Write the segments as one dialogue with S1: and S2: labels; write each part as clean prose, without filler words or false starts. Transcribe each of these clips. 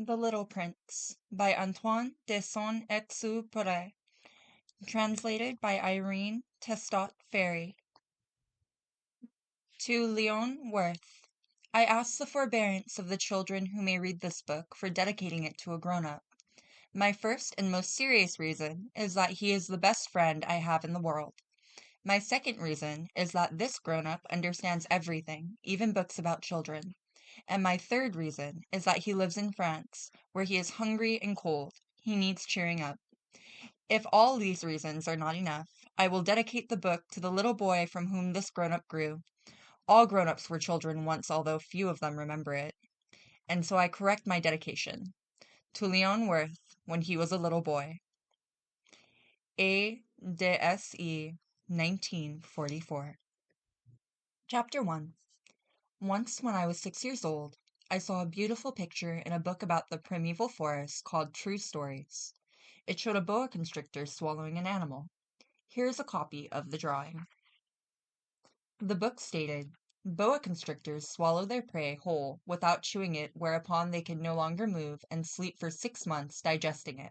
S1: The Little Prince by Antoine de Saint-Exupéry, translated by Irene Testot Ferry. To Leon Worth. I ask the forbearance of the children who may read this book for dedicating it to a grown-up. My first and most serious reason is that he is the best friend I have in the world. My second reason is that this grown-up understands everything, even books about children. And my third reason is that he lives in France, where he is hungry and cold. He needs cheering up. If all these reasons are not enough, I will dedicate the book to the little boy from whom this grown-up grew. All grown-ups were children once, although few of them remember it. And so I correct my dedication. To Leon Worth, when he was a little boy. A.D.S.E. 1944. Chapter 1. Once, when I was 6 years old, I saw a beautiful picture in a book about the primeval forest called True Stories. It showed a boa constrictor swallowing an animal. Here is a copy of the drawing. The book stated, boa constrictors swallow their prey whole without chewing it, whereupon they can no longer move and sleep for 6 months digesting it.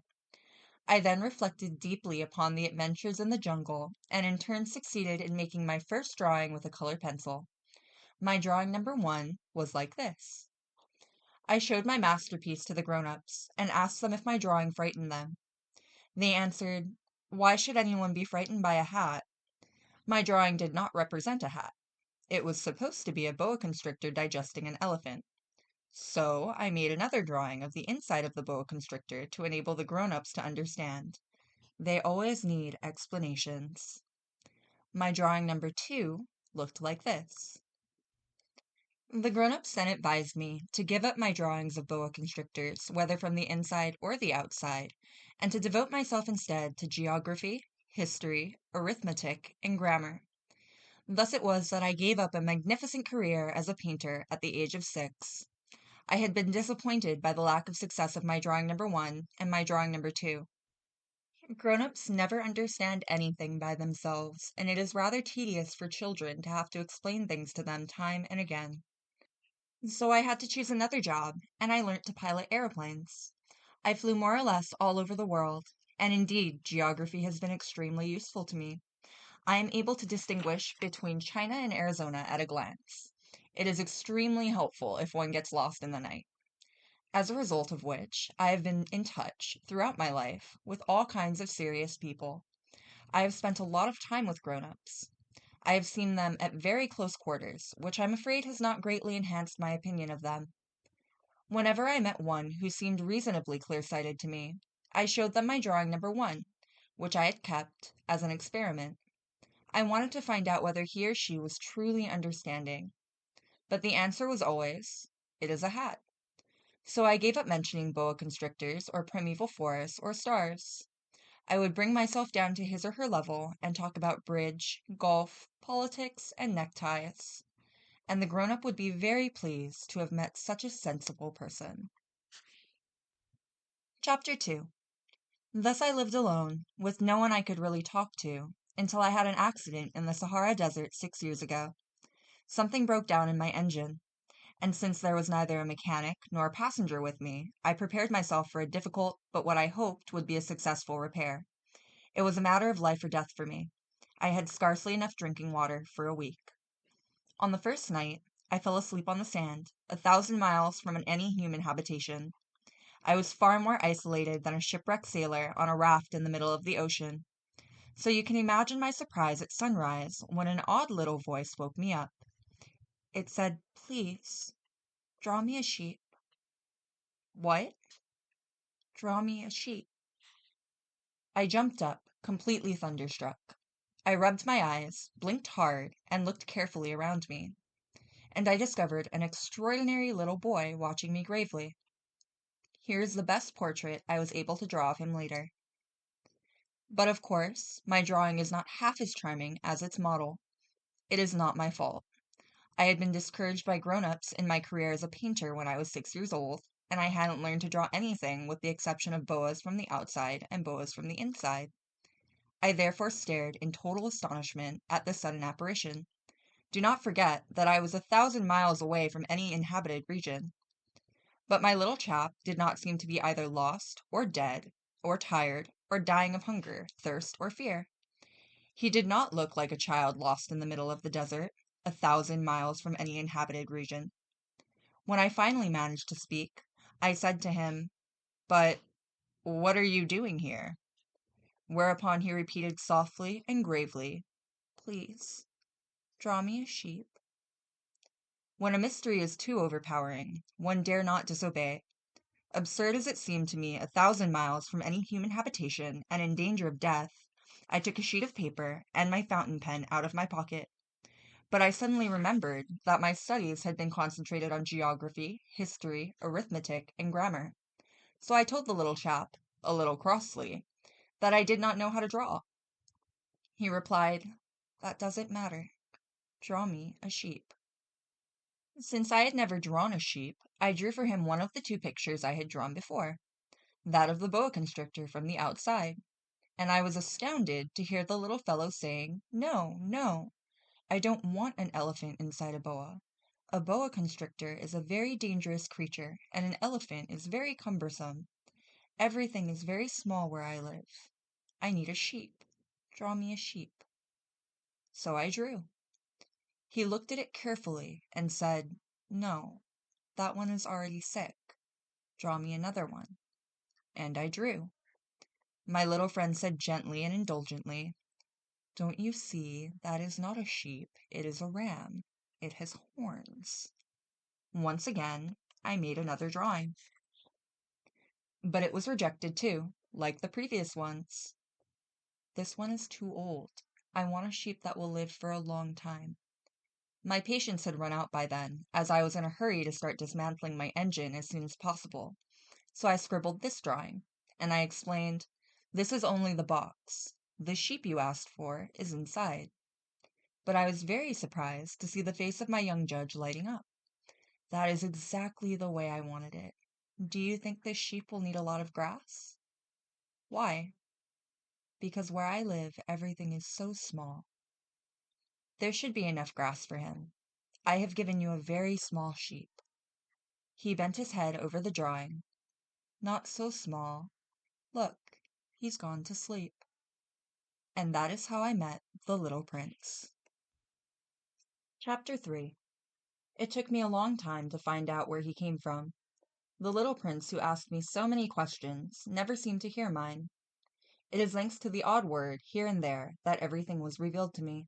S1: I then reflected deeply upon the adventures in the jungle and in turn succeeded in making my first drawing with a colored pencil. My drawing number 1 was like this. I showed my masterpiece to the grown-ups and asked them if my drawing frightened them. They answered, "Why should anyone be frightened by a hat?" My drawing did not represent a hat. It was supposed to be a boa constrictor digesting an elephant. So I made another drawing of the inside of the boa constrictor to enable the grown-ups to understand. They always need explanations. My drawing number 2 looked like this. The grown-ups then advised me to give up my drawings of boa constrictors, whether from the inside or the outside, and to devote myself instead to geography, history, arithmetic, and grammar. Thus it was that I gave up a magnificent career as a painter at the age of 6. I had been disappointed by the lack of success of my drawing number 1 and my drawing number 2. Grown-ups never understand anything by themselves, and it is rather tedious for children to have to explain things to them time and again. So I had to choose another job, and I learnt to pilot airplanes. I flew more or less all over the world, and indeed, geography has been extremely useful to me. I am able to distinguish between China and Arizona at a glance. It is extremely helpful if one gets lost in the night. As a result of which, I have been in touch, throughout my life, with all kinds of serious people. I have spent a lot of time with grown-ups. I have seen them at very close quarters, which I'm afraid has not greatly enhanced my opinion of them. Whenever I met one who seemed reasonably clear-sighted to me, I showed them my drawing number 1, which I had kept as an experiment. I wanted to find out whether he or she was truly understanding. But the answer was always, "It is a hat." So I gave up mentioning boa constrictors or primeval forests or stars. I would bring myself down to his or her level and talk about bridge, golf, politics, and neckties. And the grown-up would be very pleased to have met such a sensible person. Chapter 2. Thus I lived alone, with no one I could really talk to, until I had an accident in the Sahara Desert 6 years ago. Something broke down in my engine, and since there was neither a mechanic nor a passenger with me, I prepared myself for a difficult, but what I hoped would be a successful repair. It was a matter of life or death for me. I had scarcely enough drinking water for a week. On the first night, I fell asleep on the sand, 1,000 miles from any human habitation. I was far more isolated than a shipwrecked sailor on a raft in the middle of the ocean. So you can imagine my surprise at sunrise when an odd little voice woke me up. It said, "Please, draw me a sheep." What? Draw me a sheep. I jumped up, completely thunderstruck. I rubbed my eyes, blinked hard, and looked carefully around me. And I discovered an extraordinary little boy watching me gravely. Here is the best portrait I was able to draw of him later. But of course, my drawing is not half as charming as its model. It is not my fault. I had been discouraged by grown-ups in my career as a painter when I was 6 years old, and I hadn't learned to draw anything with the exception of boas from the outside and boas from the inside. I therefore stared in total astonishment at this sudden apparition. Do not forget that I was 1,000 miles away from any inhabited region. But my little chap did not seem to be either lost or dead or tired or dying of hunger, thirst, or fear. He did not look like a child lost in the middle of the desert, 1,000 miles from any inhabited region. When I finally managed to speak, I said to him, "But what are you doing here?" Whereupon he repeated softly and gravely, "Please, draw me a sheep." When a mystery is too overpowering, one dare not disobey. Absurd as it seemed to me, 1,000 miles from any human habitation and in danger of death, I took a sheet of paper and my fountain pen out of my pocket. But I suddenly remembered that my studies had been concentrated on geography, history, arithmetic, and grammar. So I told the little chap, a little crossly, that I did not know how to draw. He replied, "That doesn't matter. Draw me a sheep." Since I had never drawn a sheep, I drew for him one of the two pictures I had drawn before, that of the boa constrictor from the outside, and I was astounded to hear the little fellow saying, "No, no, I don't want an elephant inside a boa. A boa constrictor is a very dangerous creature, and an elephant is very cumbersome. Everything is very small where I live. I need a sheep. Draw me a sheep." So I drew. He looked at it carefully and said, "No, that one is already sick. Draw me another one." And I drew. My little friend said gently and indulgently, "Don't you see that is not a sheep, it is a ram. It has horns." Once again, I made another drawing. But it was rejected too, like the previous ones. "This one is too old. I want a sheep that will live for a long time." My patience had run out by then, as I was in a hurry to start dismantling my engine as soon as possible. So I scribbled this drawing, and I explained, "This is only the box. The sheep you asked for is inside." But I was very surprised to see the face of my young judge lighting up. "That is exactly the way I wanted it. Do you think this sheep will need a lot of grass?" "Why?" "Because where I live, everything is so small. There should be enough grass for him. I have given you a very small sheep." He bent his head over the drawing. "Not so small. Look, he's gone to sleep." And that is how I met the little prince. Chapter 3. It took me a long time to find out where he came from. The little prince who asked me so many questions never seemed to hear mine. It is thanks to the odd word here and there that everything was revealed to me.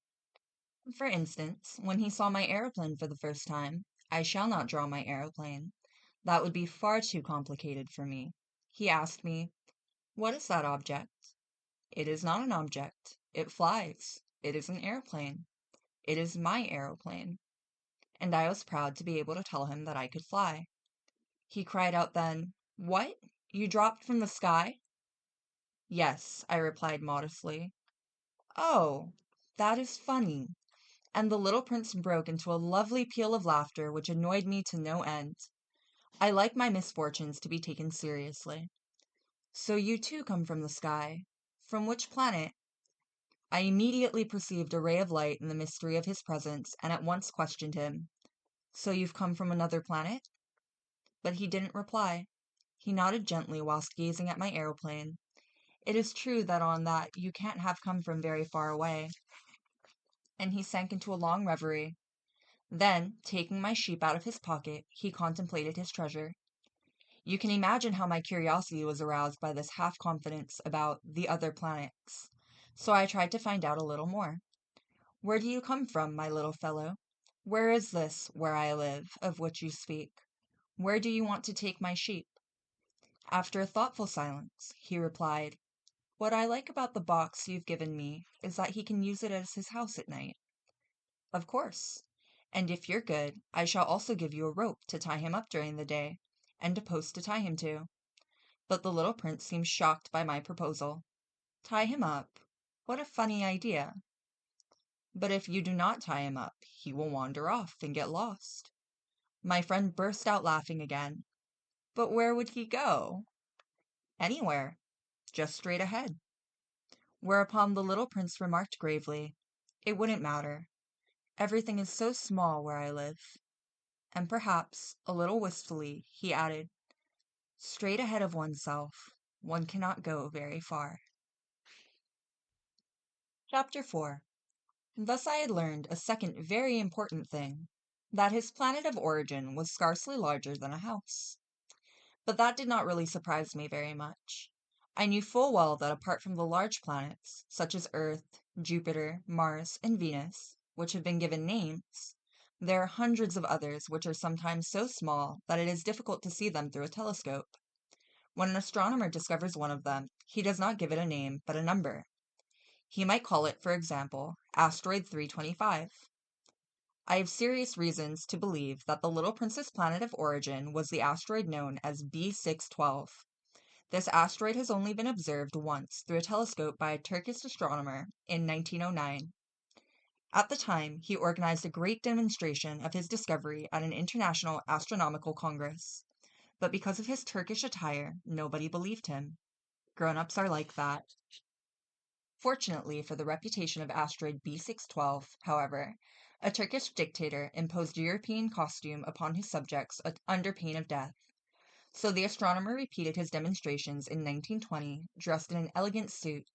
S1: For instance, when he saw my aeroplane for the first time, I shall not draw my aeroplane. That would be far too complicated for me. He asked me, "What is that object?" "It is not an object. It flies. It is an airplane. It is my aeroplane." And I was proud to be able to tell him that I could fly. He cried out then, "What? You dropped from the sky?" "Yes," I replied modestly. "Oh, that is funny." And the little prince broke into a lovely peal of laughter which annoyed me to no end. I like my misfortunes to be taken seriously. "So you too come from the sky. From which planet?" I immediately perceived a ray of light in the mystery of his presence and at once questioned him, "So you've come from another planet?" But he didn't reply. He nodded gently whilst gazing at my aeroplane. It is true that on that you can't have come from very far away. And he sank into a long reverie. Then, taking my sheep out of his pocket, he contemplated his treasure. You can imagine how my curiosity was aroused by this half-confidence about the other planets. So I tried to find out a little more. "Where do you come from, my little fellow? Where is this, where I live, of which you speak? Where do you want to take my sheep?" After a thoughtful silence, he replied, "What I like about the box you've given me is that he can use it as his house at night." "Of course. And if you're good, I shall also give you a rope to tie him up during the day, and a post to tie him to." But the little prince seemed shocked by my proposal. "Tie him up? What a funny idea." "But if you do not tie him up, he will wander off and get lost." My friend burst out laughing again. "But where would he go?" "Anywhere. Just straight ahead." Whereupon the little prince remarked gravely, "It wouldn't matter. Everything is so small where I live." And perhaps, a little wistfully, he added, Straight ahead of oneself, one cannot go very far. Chapter 4. Thus I had learned a second very important thing, that his planet of origin was scarcely larger than a house. But that did not really surprise me very much. I knew full well that apart from the large planets, such as Earth, Jupiter, Mars, and Venus, which have been given names, there are hundreds of others which are sometimes so small that it is difficult to see them through a telescope. When an astronomer discovers one of them, he does not give it a name, but a number. He might call it, for example, asteroid 325. I have serious reasons to believe that the little princess planet of origin was the asteroid known as B612. This asteroid has only been observed once through a telescope by a Turkish astronomer in 1909. At the time, he organized a great demonstration of his discovery at an international astronomical congress. But because of his Turkish attire, nobody believed him. Grown-ups are like that. Fortunately for the reputation of asteroid B612, however, a Turkish dictator imposed European costume upon his subjects under pain of death. So the astronomer repeated his demonstrations in 1920, dressed in an elegant suit,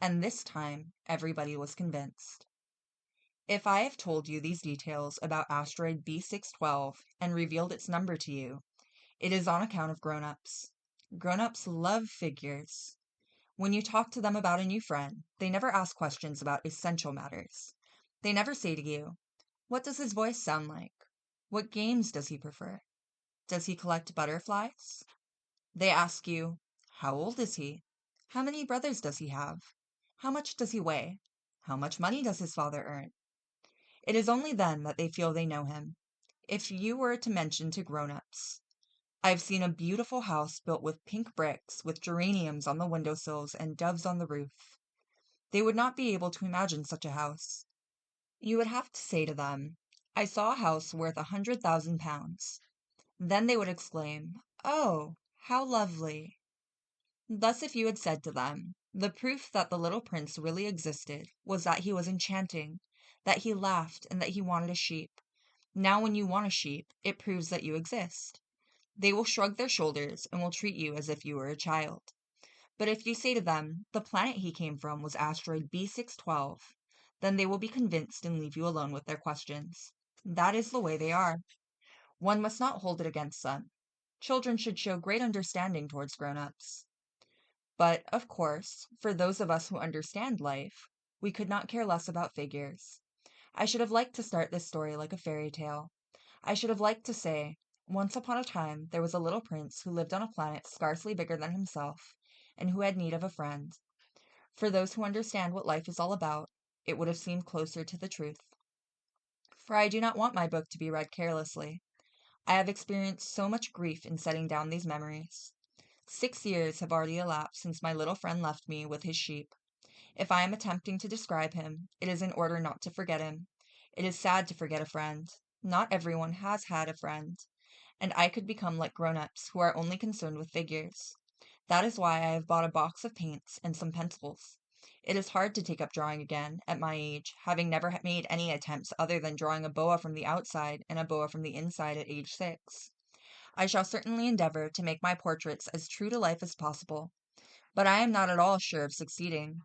S1: and this time everybody was convinced. If I have told you these details about asteroid B612 and revealed its number to you, it is on account of grown-ups. Grown-ups love figures. When you talk to them about a new friend, they never ask questions about essential matters. They never say to you, "What does his voice sound like? What games does he prefer? Does he collect butterflies?" They ask you, "How old is he? How many brothers does he have? How much does he weigh? How much money does his father earn?" It is only then that they feel they know him. If you were to mention to grown-ups, "I've seen a beautiful house built with pink bricks, with geraniums on the windowsills and doves on the roof," they would not be able to imagine such a house. You would have to say to them, "I saw a house worth £100,000. Then they would exclaim, "Oh, how lovely!" Thus, if you had said to them, "The proof that the little prince really existed was that he was enchanting, that he laughed, and that he wanted a sheep. Now, when you want a sheep, it proves that you exist," they will shrug their shoulders and will treat you as if you were a child. But if you say to them, "The planet he came from was asteroid B612, then they will be convinced and leave you alone with their questions. That is the way they are. One must not hold it against them. Children should show great understanding towards grown-ups. But, of course, for those of us who understand life, we could not care less about figures. I should have liked to start this story like a fairy tale. I should have liked to say, "Once upon a time there was a little prince who lived on a planet scarcely bigger than himself, and who had need of a friend." For those who understand what life is all about, it would have seemed closer to the truth. For I do not want my book to be read carelessly. I have experienced so much grief in setting down these memories. 6 years have already elapsed since my little friend left me with his sheep. If I am attempting to describe him, it is in order not to forget him. It is sad to forget a friend. Not everyone has had a friend, and I could become like grown-ups who are only concerned with figures. That is why I have bought a box of paints and some pencils. It is hard to take up drawing again, at my age, having never made any attempts other than drawing a boa from the outside and a boa from the inside at age 6. I shall certainly endeavor to make my portraits as true to life as possible, but I am not at all sure of succeeding.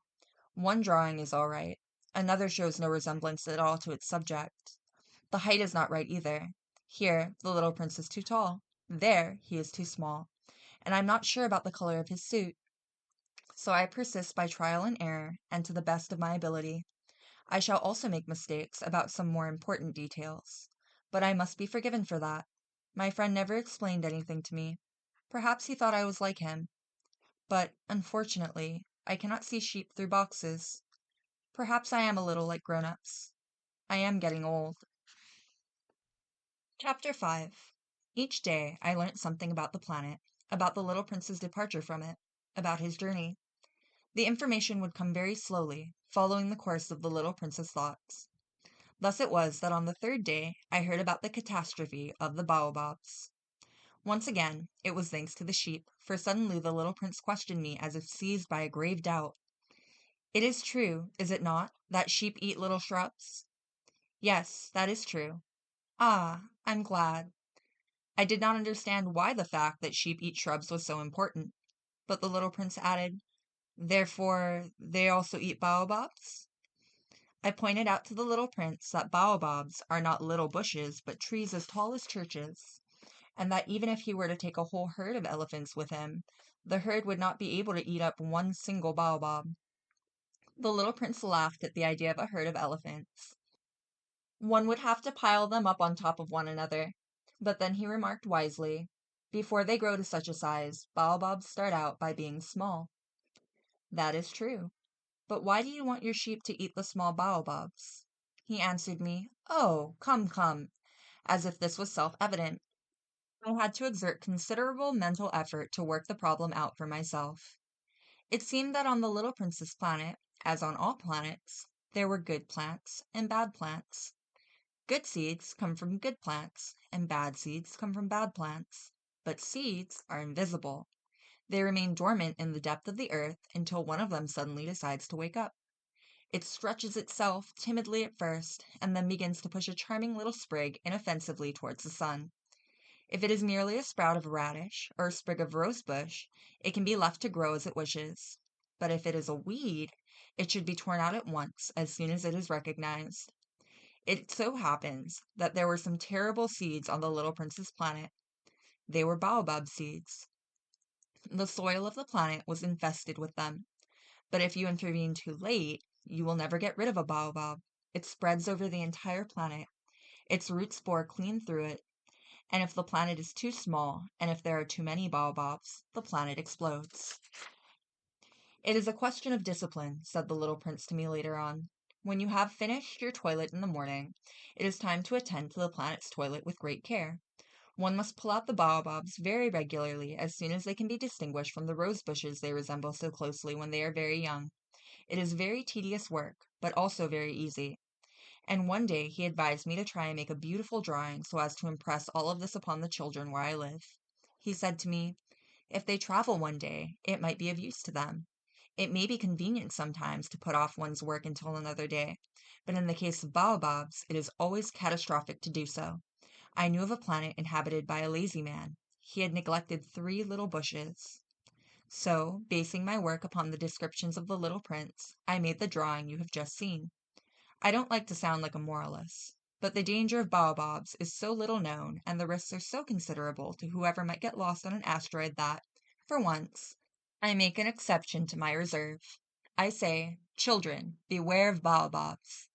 S1: One drawing is all right, another shows no resemblance at all to its subject. The height is not right either. Here, the little prince is too tall. There, he is too small. And I'm not sure about the color of his suit. So I persist by trial and error, and to the best of my ability. I shall also make mistakes about some more important details. But I must be forgiven for that. My friend never explained anything to me. Perhaps he thought I was like him. But, unfortunately, I cannot see sheep through boxes. Perhaps I am a little like grown-ups. I am getting old. Chapter 5. Each day I learnt something about the planet, about the little prince's departure from it, about his journey. The information would come very slowly, following the course of the little prince's thoughts. Thus it was that on the third day I heard about the catastrophe of the baobabs. Once again, it was thanks to the sheep, for suddenly the little prince questioned me as if seized by a grave doubt. "It is true, is it not, that sheep eat little shrubs?" "Yes, that is true." "Ah, I'm glad." I did not understand why the fact that sheep eat shrubs was so important, but the little prince added, "Therefore, they also eat baobabs?" I pointed out to the little prince that baobabs are not little bushes, but trees as tall as churches, and that even if he were to take a whole herd of elephants with him, the herd would not be able to eat up one single baobab. The little prince laughed at the idea of a herd of elephants. One would have to pile them up on top of one another. But then he remarked wisely, "Before they grow to such a size, baobabs start out by being small." That is true. But why do you want your sheep to eat the small baobabs? He answered me, "Oh, come, come," as if this was self-evident. I had to exert considerable mental effort to work the problem out for myself. It seemed that on the little prince's planet, as on all planets, there were good plants and bad plants. Good seeds come from good plants, and bad seeds come from bad plants. But seeds are invisible. They remain dormant in the depth of the earth until one of them suddenly decides to wake up. It stretches itself timidly at first, and then begins to push a charming little sprig inoffensively towards the sun. If it is merely a sprout of radish or a sprig of rosebush, it can be left to grow as it wishes. But if it is a weed, it should be torn out at once as soon as it is recognized. It so happens that there were some terrible seeds on the little prince's planet. They were baobab seeds. The soil of the planet was infested with them. But if you intervene too late, you will never get rid of a baobab. It spreads over the entire planet. Its roots bore clean through it. And if the planet is too small, and if there are too many baobabs, the planet explodes. "It is a question of discipline," said the little prince to me later on. "When you have finished your toilet in the morning, it is time to attend to the planet's toilet with great care. One must pull out the baobabs very regularly as soon as they can be distinguished from the rose bushes they resemble so closely when they are very young. It is very tedious work, but also very easy." And one day he advised me to try and make a beautiful drawing so as to impress all of this upon the children where I live. He said to me, "If they travel one day, it might be of use to them. It may be convenient sometimes to put off one's work until another day, but in the case of baobabs, it is always catastrophic to do so. I knew of a planet inhabited by a lazy man. He had neglected 3 little bushes." So, basing my work upon the descriptions of the little prince, I made the drawing you have just seen. I don't like to sound like a moralist, but the danger of baobabs is so little known and the risks are so considerable to whoever might get lost on an asteroid that, for once, I make an exception to my reserve. I say, "Children, beware of baobabs."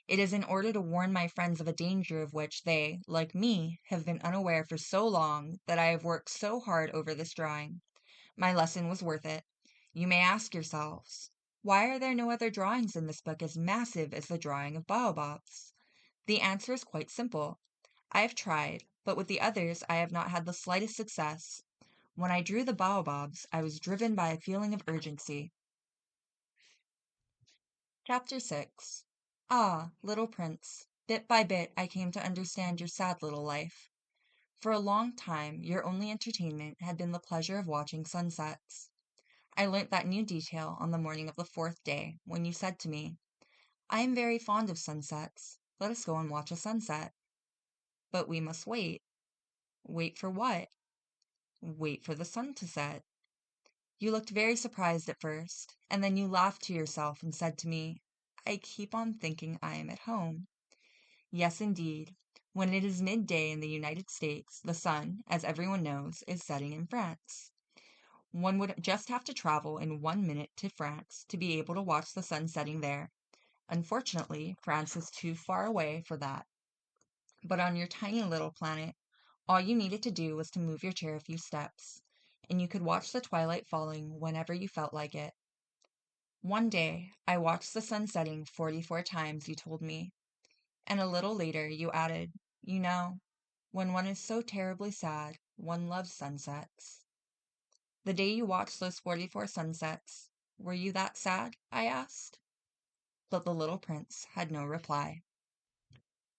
S1: It is in order to warn my friends of a danger of which they, like me, have been unaware for so long that I have worked so hard over this drawing. My lesson was worth it. You may ask yourselves, why are there no other drawings in this book as massive as the drawing of baobabs? The answer is quite simple. I have tried, but with the others I have not had the slightest success. When I drew the baobabs, I was driven by a feeling of urgency. Chapter 6. Ah, little prince, bit by bit I came to understand your sad little life. For a long time your only entertainment had been the pleasure of watching sunsets. I learnt that new detail on the morning of the 4th day, when you said to me, "I am very fond of sunsets. Let us go and watch a sunset." "But we must wait." "Wait for what?" "Wait for the sun to set." You looked very surprised at first, and then you laughed to yourself and said to me, "I keep on thinking I am at home." Yes, indeed. When it is midday in the United States, the sun, as everyone knows, is setting in France. One would just have to travel in 1 minute to France to be able to watch the sun setting there. Unfortunately, France is too far away for that. But on your tiny little planet, all you needed to do was to move your chair a few steps, and you could watch the twilight falling whenever you felt like it. One day, I watched the sun setting 44 times, you told me, and a little later you added, "You know, when one is so terribly sad, one loves sunsets." The day you watched those 44 sunsets, were you that sad? I asked. But the little prince had no reply.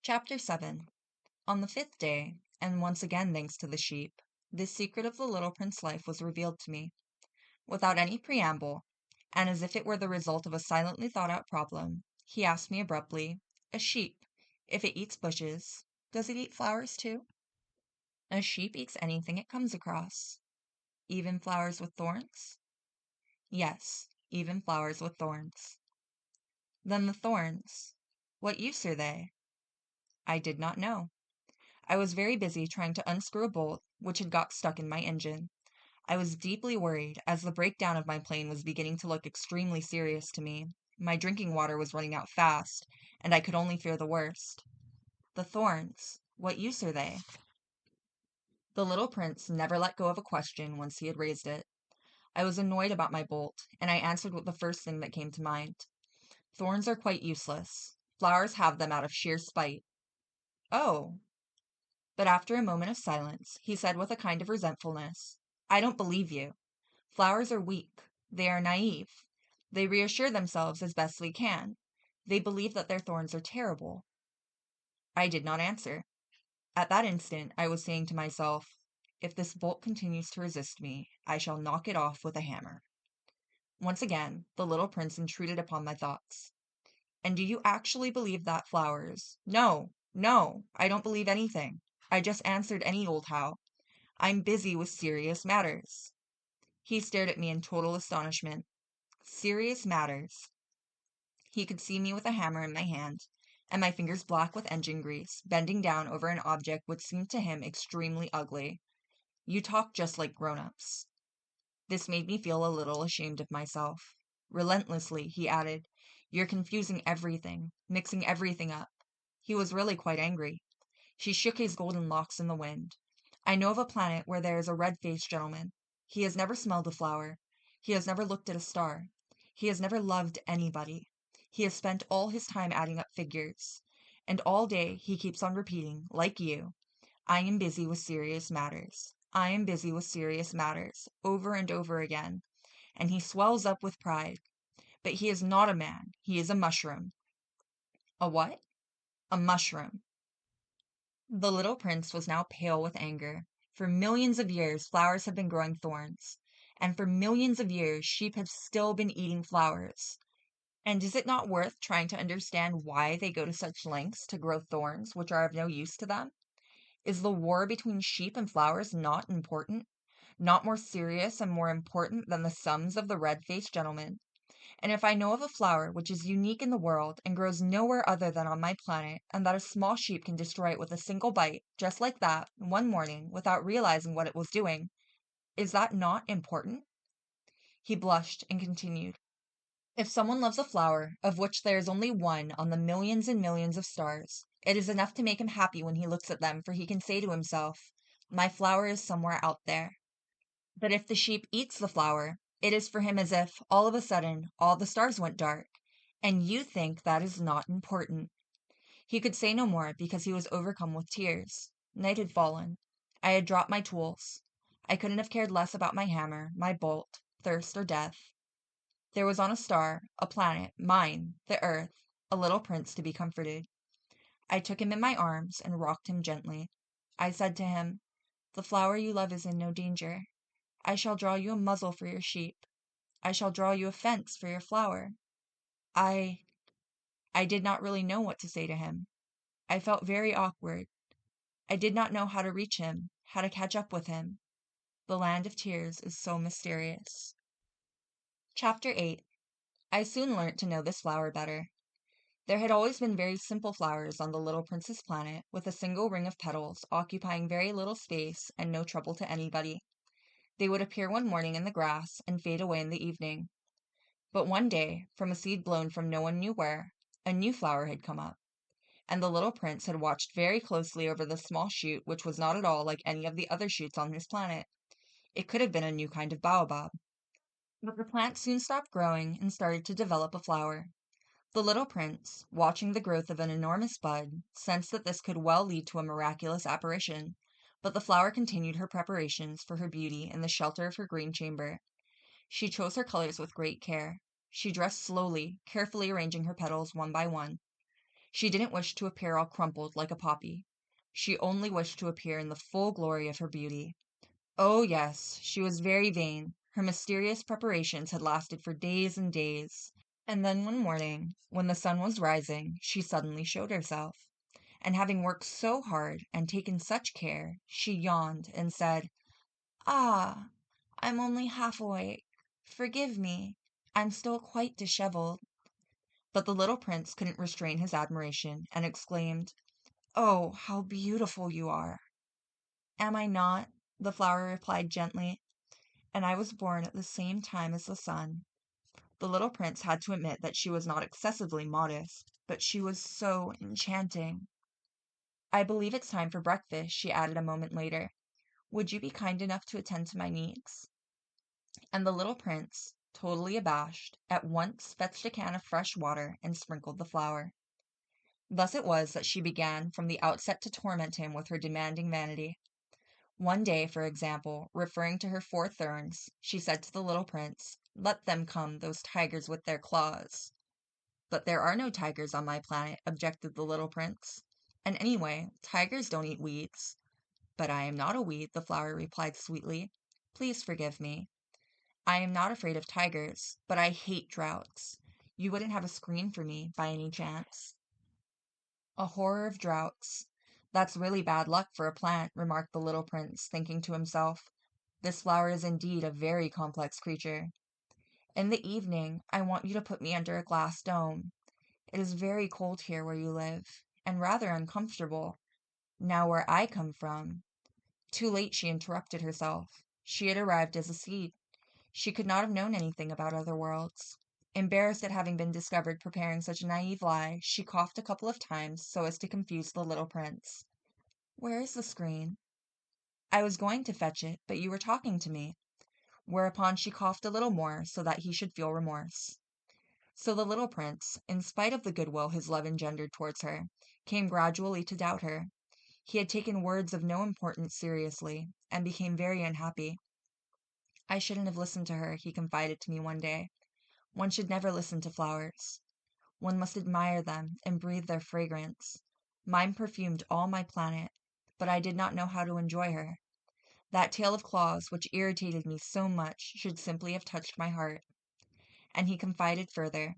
S1: Chapter 7. On the 5th day, and once again thanks to the sheep, the secret of the little prince's life was revealed to me. Without any preamble, and as if it were the result of a silently thought out problem, he asked me abruptly, "A sheep, if it eats bushes, does it eat flowers too?" A sheep eats anything it comes across. Even flowers with thorns? Yes, even flowers with thorns. Then the thorns, what use are they? I did not know. I was very busy trying to unscrew a bolt which had got stuck in my engine. I was deeply worried, as the breakdown of my plane was beginning to look extremely serious to me. My drinking water was running out fast, and I could only fear the worst. The thorns, what use are they? The little prince never let go of a question once he had raised it. I was annoyed about my bolt, and I answered with the first thing that came to mind. Thorns are quite useless. Flowers have them out of sheer spite. Oh. But after a moment of silence, he said with a kind of resentfulness, I don't believe you. Flowers are weak. They are naive. They reassure themselves as best they can. They believe that their thorns are terrible. I did not answer. At that instant, I was saying to myself, if this bolt continues to resist me, I shall knock it off with a hammer. Once again, the little prince intruded upon my thoughts. And do you actually believe that flowers? No, no, I don't believe anything. I just answered any old how. I'm busy with serious matters. He stared at me in total astonishment. Serious matters. He could see me with a hammer in my hand, and my fingers black with engine grease, bending down over an object which seemed to him extremely ugly. You talk just like grown-ups. This made me feel a little ashamed of myself. Relentlessly, he added, You're confusing everything, mixing everything up. He was really quite angry. He shook his golden locks in the wind. I know of a planet where there is a red-faced gentleman. He has never smelled a flower. He has never looked at a star. He has never loved anybody. He has spent all his time adding up figures. And all day he keeps on repeating, like you, I am busy with serious matters. I am busy with serious matters, over and over again. And he swells up with pride. But he is not a man. He is a mushroom. A what? A mushroom. The little prince was now pale with anger. For millions of years, flowers have been growing thorns. And for millions of years, sheep have still been eating flowers. And is it not worth trying to understand why they go to such lengths to grow thorns which are of no use to them? Is the war between sheep and flowers not important? Not more serious and more important than the sums of the red-faced gentleman? And if I know of a flower which is unique in the world and grows nowhere other than on my planet, and that a small sheep can destroy it with a single bite, just like that, one morning, without realizing what it was doing, is that not important? He blushed and continued. If someone loves a flower, of which there is only one on the millions and millions of stars, it is enough to make him happy when he looks at them, for he can say to himself, My flower is somewhere out there. But if the sheep eats the flower, it is for him as if, all of a sudden, all the stars went dark. And you think that is not important. He could say no more because he was overcome with tears. Night had fallen. I had dropped my tools. I couldn't have cared less about my hammer, my bolt, thirst, or death. There was on a star, a planet, mine, the earth, a little prince to be comforted. I took him in my arms and rocked him gently. I said to him, The flower you love is in no danger. I shall draw you a muzzle for your sheep. I shall draw you a fence for your flower. I I did not really know what to say to him. I felt very awkward. I did not know how to reach him, how to catch up with him. The land of tears is so mysterious. Chapter 8. I soon learnt to know this flower better. There had always been very simple flowers on the little prince's planet, with a single ring of petals, occupying very little space and no trouble to anybody. They would appear one morning in the grass and fade away in the evening. But one day, from a seed blown from no one knew where, a new flower had come up, and the little prince had watched very closely over the small shoot which was not at all like any of the other shoots on his planet. It could have been a new kind of baobab. But the plant soon stopped growing and started to develop a flower. The little prince, watching the growth of an enormous bud, sensed that this could well lead to a miraculous apparition, but the flower continued her preparations for her beauty in the shelter of her green chamber. She chose her colors with great care. She dressed slowly, carefully arranging her petals one by one. She didn't wish to appear all crumpled like a poppy. She only wished to appear in the full glory of her beauty. Oh, yes, she was very vain. Her mysterious preparations had lasted for days and days. And then one morning, when the sun was rising, she suddenly showed herself. and having worked so hard and taken such care, she yawned and said, "Ah, I'm only half awake. Forgive me. I'm still quite disheveled." But the little prince couldn't restrain his admiration and exclaimed, "Oh, how beautiful you are!" "Am I not?" the flower replied gently, "and I was born at the same time as the sun." The little prince had to admit that she was not excessively modest, but she was so enchanting. "I believe it's time for breakfast," she added a moment later. "Would you be kind enough to attend to my needs?" And the little prince, totally abashed, at once fetched a can of fresh water and sprinkled the flower. Thus it was that she began from the outset to torment him with her demanding vanity. One day, for example, referring to her 4 thorns, she said to the little prince, "Let them come, those tigers with their claws." "But there are no tigers on my planet," objected the little prince. "And anyway, tigers don't eat weeds." "But I am not a weed," the flower replied sweetly. "Please forgive me. I am not afraid of tigers, but I hate droughts. You wouldn't have a screen for me, by any chance?" "A horror of droughts. That's really bad luck for a plant," remarked the little prince, thinking to himself. "This flower is indeed a very complex creature. In the evening, I want you to put me under a glass dome. It is very cold here where you live, and rather uncomfortable. Now where I come from—" Too late she interrupted herself. She had arrived as a seed. She could not have known anything about other worlds. Embarrassed at having been discovered preparing such a naive lie, she coughed a couple of times so as to confuse the little prince. "Where is the screen?" "I was going to fetch it, but you were talking to me." Whereupon she coughed a little more so that he should feel remorse. So the little prince, in spite of the goodwill his love engendered towards her, came gradually to doubt her. He had taken words of no importance seriously, and became very unhappy. "I shouldn't have listened to her," he confided to me one day. "One should never listen to flowers. One must admire them and breathe their fragrance. Mine perfumed all my planet, but I did not know how to enjoy her. That tail of claws, which irritated me so much, should simply have touched my heart." And he confided further,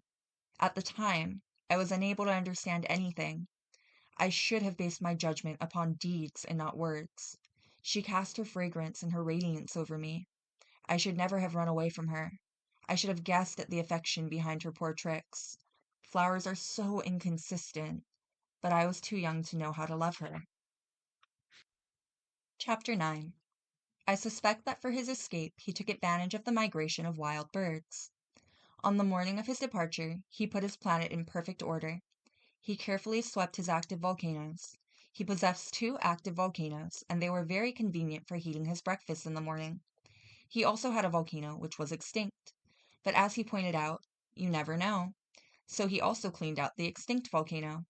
S1: "At the time, I was unable to understand anything. I should have based my judgment upon deeds and not words. She cast her fragrance and her radiance over me. I should never have run away from her. I should have guessed at the affection behind her poor tricks. Flowers are so inconsistent, but I was too young to know how to love her." Chapter 9. I suspect that for his escape he took advantage of the migration of wild birds. On the morning of his departure, he put his planet in perfect order. He carefully swept his active volcanoes. He possessed 2 active volcanoes, and they were very convenient for heating his breakfast in the morning. He also had a volcano which was extinct. But as he pointed out, you never know. So he also cleaned out the extinct volcano.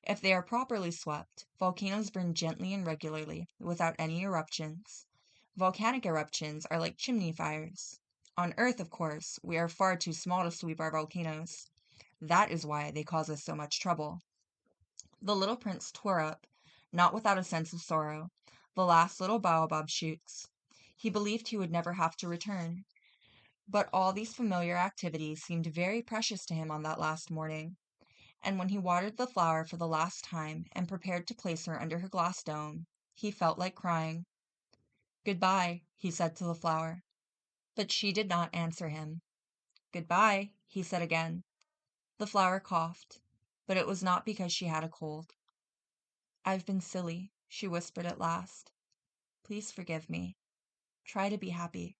S1: If they are properly swept, volcanoes burn gently and regularly, without any eruptions. Volcanic eruptions are like chimney fires. On Earth, of course, we are far too small to sweep our volcanoes. That is why they cause us so much trouble. The little prince tore up, not without a sense of sorrow, the last little baobab shoots. He believed he would never have to return. But all these familiar activities seemed very precious to him on that last morning. And when he watered the flower for the last time and prepared to place her under her glass dome, he felt like crying. "Goodbye," he said to the flower. But she did not answer him. "Goodbye," he said again. The flower coughed, but it was not because she had a cold. "I've been silly," she whispered at last. "Please forgive me. Try to be happy."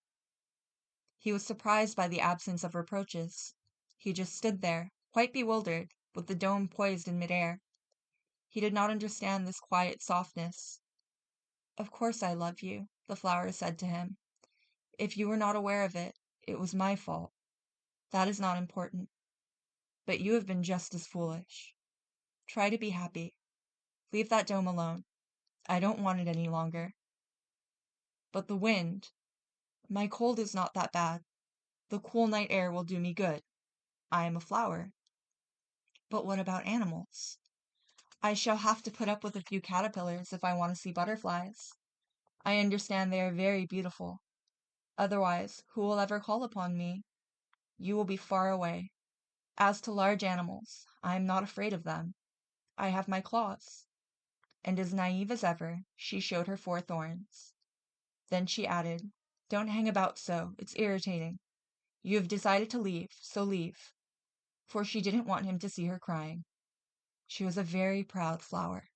S1: He was surprised by the absence of reproaches. He just stood there, quite bewildered, with the dome poised in midair. He did not understand this quiet softness. "Of course I love you," the flower said to him. "If you were not aware of it, it was my fault. That is not important. But you have been just as foolish. Try to be happy. Leave that dome alone. I don't want it any longer." "But the wind. My cold is not that bad. The cool night air will do me good. I am a flower." "But what about animals? I shall have to put up with a few caterpillars if I want to see butterflies. I understand they are very beautiful. Otherwise, who will ever call upon me? You will be far away. As to large animals, I am not afraid of them. I have my claws. and as naive as ever, she showed her 4 thorns. Then she added, "Don't hang about so, it's irritating. You have decided to leave, so leave." For she didn't want him to see her crying. She was a very proud flower.